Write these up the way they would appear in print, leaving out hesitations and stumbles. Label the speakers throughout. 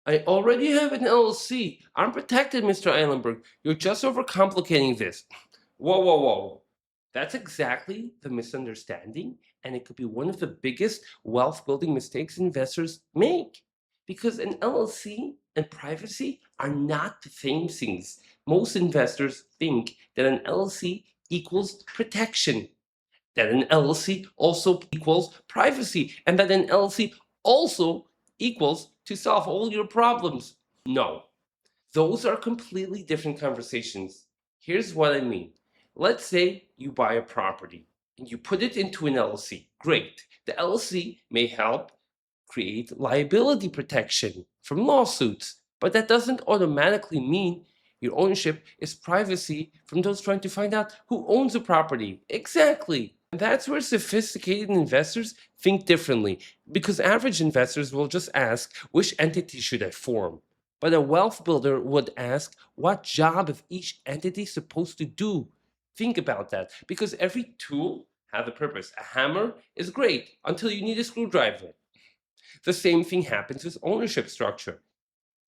Speaker 1: I already have an LLC. I'm protected, Mr. Eilenberg. You're just overcomplicating this. Whoa, whoa, whoa. That's exactly the misunderstanding, and it could be one of the biggest wealth building mistakes investors make. Because an LLC and privacy are not the same things. Most investors think that an LLC equals protection, that an LLC also equals privacy, and that an LLC also equals to solve all your problems. No, those are completely different conversations. Here's what I mean. Let's say you buy a property and you put it into an LLC. Great. The LLC may help create liability protection from lawsuits, but that doesn't automatically mean your ownership is privacy from those trying to find out who owns the property. Exactly. And that's where sophisticated investors think differently, because average investors will just ask, which entity should I form? But a wealth builder would ask, what job is each entity supposed to do? Think about that, because every tool has a purpose. A hammer is great until you need a screwdriver. The same thing happens with ownership structure.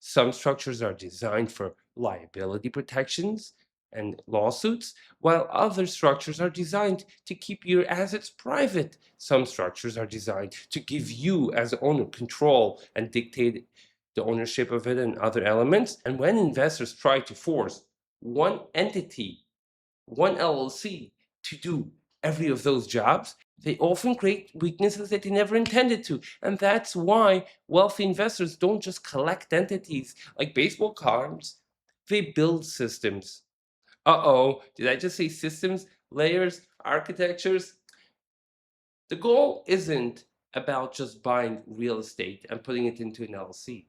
Speaker 1: Some structures are designed for liability protections and lawsuits, while other structures are designed to keep your assets private. Some structures are designed to give you, as owner, control and dictate the ownership of it and other elements. And when investors try to force one entity, one LLC, to do every of those jobs, they often create weaknesses that they never intended to. And that's why wealthy investors don't just collect entities like baseball cards, they build systems. Uh-oh, did I just say systems, layers, architectures? The goal isn't about just buying real estate and putting it into an LLC.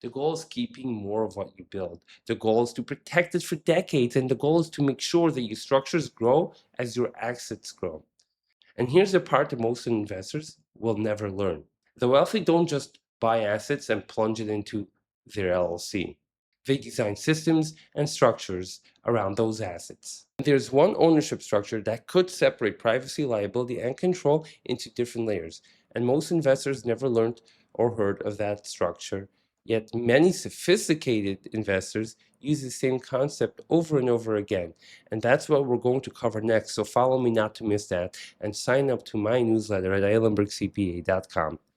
Speaker 1: The goal is keeping more of what you build. The goal is to protect it for decades, and the goal is to make sure that your structures grow as your assets grow. And here's the part that most investors will never learn. The wealthy don't just buy assets and plunge it into their LLC. They design systems and structures around those assets. There's one ownership structure that could separate privacy, liability, and control into different layers. And most investors never learned or heard of that structure. Yet many sophisticated investors use the same concept over and over again. And that's what we're going to cover next. So follow me not to miss that and sign up to my newsletter at eilenbergcpa.com.